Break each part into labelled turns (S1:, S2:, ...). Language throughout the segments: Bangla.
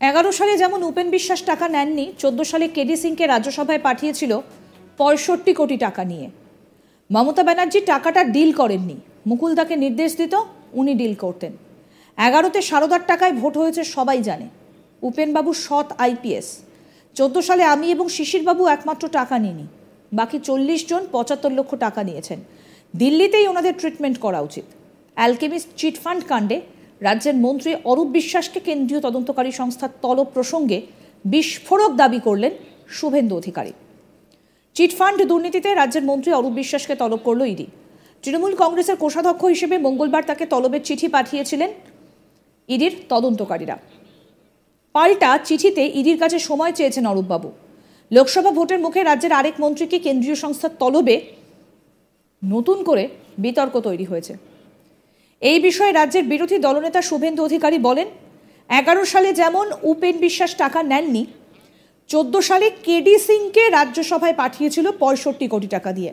S1: 11 সালে যেমন উপেন বিশ্বাস টাকা নেননি, 14 সালে কেডি সিংকে রাজ্যসভায় পাঠিয়েছিল 65 কোটি টাকা নিয়ে। মমতা ব্যানার্জি টাকাটা ডিল করেননি, মুকুলদাকে নির্দেশ দিত, উনি ডিল করতেন। 11তে সারদার টাকায় ভোট হয়েছে সবাই জানে। উপেনবাবু সৎ আইপিএস। 14 সালে আমি এবং শিশিরবাবু একমাত্র টাকা নিইনি, বাকি 40 জন 75 লক্ষ টাকা নিয়েছেন। দিল্লিতেই ওনাদের ট্রিটমেন্ট করা উচিত। অ্যালকেমিস্ট চিটফান্ড কাণ্ডে রাজ্যের মন্ত্রী অরূপ বিশ্বাসকে কেন্দ্রীয় তদন্তকারী সংস্থার তলব প্রসঙ্গে বিস্ফোরক দাবি করলেন শুভেন্দু অধিকারী। চিটফান্ড দুর্নীতিতে রাজ্যের মন্ত্রী অরূপ বিশ্বাসকে তলব করল ইডি। তৃণমূল কংগ্রেসের কোষাধ্যক্ষ হিসেবে মঙ্গলবার তাকে তলবের চিঠি পাঠিয়েছিলেন ইডির তদন্তকারীরা। পাল্টা চিঠিতে ইডির কাছে সময় চেয়েছেন অরূপবাবু। লোকসভা ভোটের মুখে রাজ্যের আরেক মন্ত্রীকে কেন্দ্রীয় সংস্থার তলবে নতুন করে বিতর্ক তৈরি হয়েছে। এই বিষয়ে রাজ্যের বিরোধী দলনেতা শুভেন্দু অধিকারী বলেন, 11 সালে যেমন উপেন বিশ্বাস টাকা নেননি, 14 সালে কেডি সিংকে রাজ্যসভায় পাঠিয়েছিল 65 কোটি টাকা দিয়ে।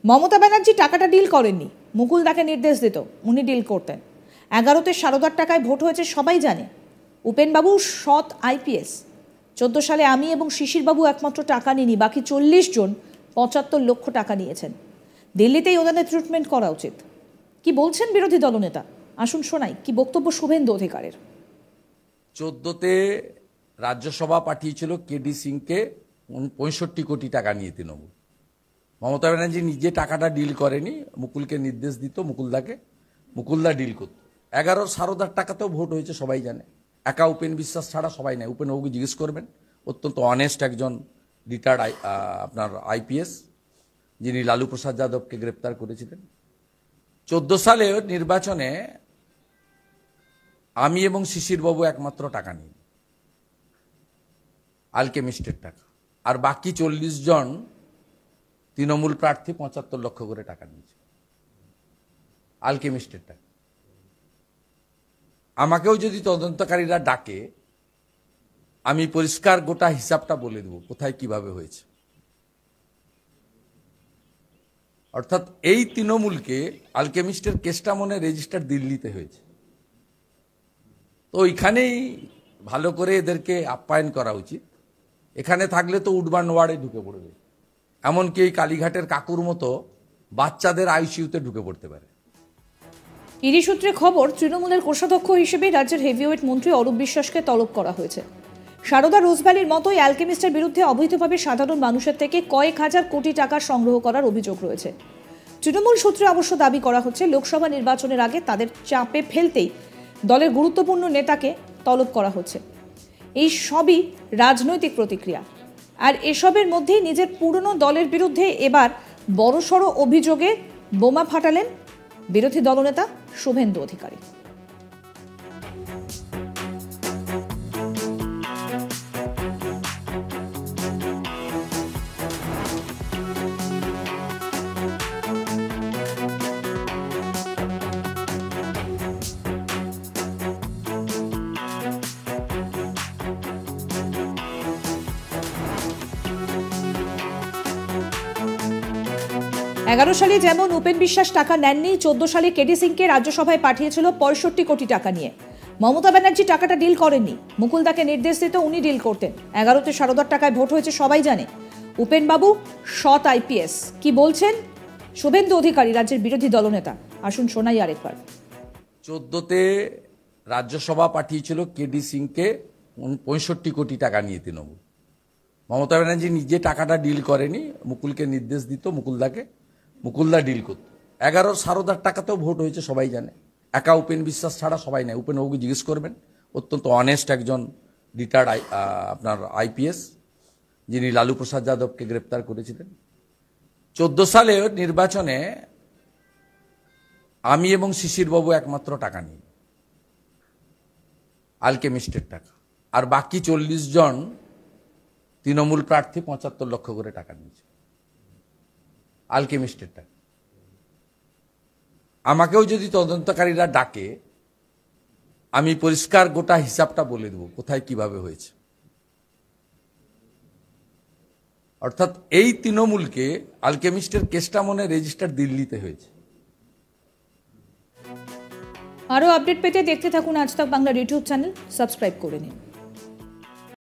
S1: মমতা ব্যানার্জি টাকাটা ডিল করেননি, মুকুলদাকে নির্দেশ দিত, উনি ডিল করতেন। 11তে সারদার টাকায় ভোট হয়েছে সবাই জানে। উপেনবাবু সৎ আইপিএস। 14 সালে আমি এবং শিশিরবাবু একমাত্র টাকা নিইনি, বাকি 40 জন 75 লক্ষ টাকা নিয়েছেন। দিল্লিতেই ওদের ট্রিটমেন্ট করা উচিত। কি বলছেন বিরোধী দলনেতা? আসুন শোনাই কি বক্তব্য শুভেন্দু অধিকারের।
S2: 14তে রাজ্যসভা পাঠিয়েছিল কেডি সিংকে 65 কোটি টাকা নিয়ে তৃণমূল। মমতা ব্যানার্জি নিজে টাকাটা ডিল করেনি, মুকুলকে নির্দেশ দিত, মুকুলদা ডিল করত। 11 সারদার টাকাতেও ভোট হয়েছে সবাই জানে। একা উপেন বিশ্বাস ছাড়া সবাই নেয়। উপেনবাবুকে জিজ্ঞেস করবেন, অত্যন্ত অনেস্ট একজন রিটায়ার্ড আপনার আইপিএস, যিনি লালু প্রসাদ যাদবকে গ্রেপ্তার করেছিলেন। 14 সালে নির্বাচনে আমি এবং শিশিরবাবু একমাত্র টাকা নিই, আলকেমিস্টের টাকা। আর বাকি 40 জন তৃণমূল প্রার্থী 75 লক্ষ করে টাকা নিয়েছে আলকেমিস্টের টাকা। আমাকেও যদি তদন্তকারীরা ডাকে, আমি পরিষ্কার গোটা হিসাবটা বলে দেব কোথায় কিভাবে হয়েছে। অর্থাৎ এই তৃণমূলকে আলকেমিস্টের কেসটা মনে রেজিস্টার দিল্লিতে হয়েছে, তো ওইখানেই ভালো করে এদেরকে আপ্যায়ন করা উচিত। এখানে থাকলে তো উডবান ওয়ার্ডে ঢুকে পড়বে, এমনকি এই কালীঘাটের কাকুর মতো বাচ্চাদের আইসিইউতে ঢুকে পড়তে পারে।
S1: ইডি সূত্রে খবর, তৃণমূলের কোষাধ্যক্ষ হিসেবে রাজ্যের হেভিওয়েট মন্ত্রী অরূপ বিশ্বাসকে তলব করা হয়েছে। সারদা রোজভ্যালির মতোই অ্যালকেমিস্টের বিরুদ্ধে অবৈধভাবে সাধারণ মানুষের থেকে কয়েক হাজার কোটি টাকা সংগ্রহ করার অভিযোগ রয়েছে। তৃণমূল সূত্রে অবশ্য দাবি করা হচ্ছে, লোকসভা নির্বাচনের আগে তাদের চাপে ফেলতেই দলের গুরুত্বপূর্ণ নেতাকে তলব করা হচ্ছে। এই সবই রাজনৈতিক প্রতিক্রিয়া। আর এসবের মধ্যেই নিজের পুরনো দলের বিরুদ্ধে এবার বড়সড় অভিযোগে বোমা ফাটালেন বিরোধী দলনেতা শুভেন্দু অধিকারী। 11 সালে যেমন উপেন বিশ্বাস টাকা নেননি, 14 সালে কেডি সিংকে রাজ্যসভায় পাঠিয়েছিল 65 কোটি টাকা নিয়ে। মমতা ব্যানার্জি টাকাটা ডিল করেননি, মুকুলদাকে নির্দেশ দিত, উনি ডিল করতেন। 11তে সারদার টাকায় ভোট হয়েছে সবাই জানে। উপেনবাবু সৎ আইপিএস। কি বলছেন শুভেন্দু অধিকারী, রাজ্যের বিরোধী দলনেতা? আসুন শোনাই আরেকবার।
S2: 14তে রাজ্যসভা পাঠিয়েছিল কেডি সিংকে 65 কোটি টাকা নিয়ে তৃণমূল। মমতা ব্যানার্জি নিজে টাকাটা ডিল করেনি, মুকুলকে নির্দেশ দিত, মুকুলদা ডিল করত। 11 সারদার টাকাতেও ভোট হয়েছে সবাই জানে। একা উপেন বিশ্বাস ছাড়া সবাই নেয়। উপেনবাবুকে জিজ্ঞেস করবেন, অত্যন্ত অনেস্ট একজন রিটায়ার্ড আপনার আইপিএস, যিনি লালু প্রসাদ যাদবকে গ্রেপ্তার করেছিলেন। 14 সালে নির্বাচনে আমি এবং শিশিরবাবু একমাত্র টাকা নিই, আলকেমিস্টের টাকা। আর বাকি 40 জন তৃণমূল প্রার্থী 75 লক্ষ করে টাকা নিয়েছে আলকেমিস্টের টাকা। আমাকেও যদি তদন্তকারীরা ডাকে, আমি পরিষ্কার গোটা হিসাবটা বলে দেব কোথায় কিভাবে হয়েছে। অর্থাৎ এই তৃণমূলকে আলকেমিস্টের কেসটা মনে রেজিস্টার দিল্লিতে হয়েছে।
S1: আরো আপডেট পেতে দেখতে থাকুন আজ তাক বাংলার ইউটিউব চ্যানেল, সাবস্ক্রাইব করে নিন।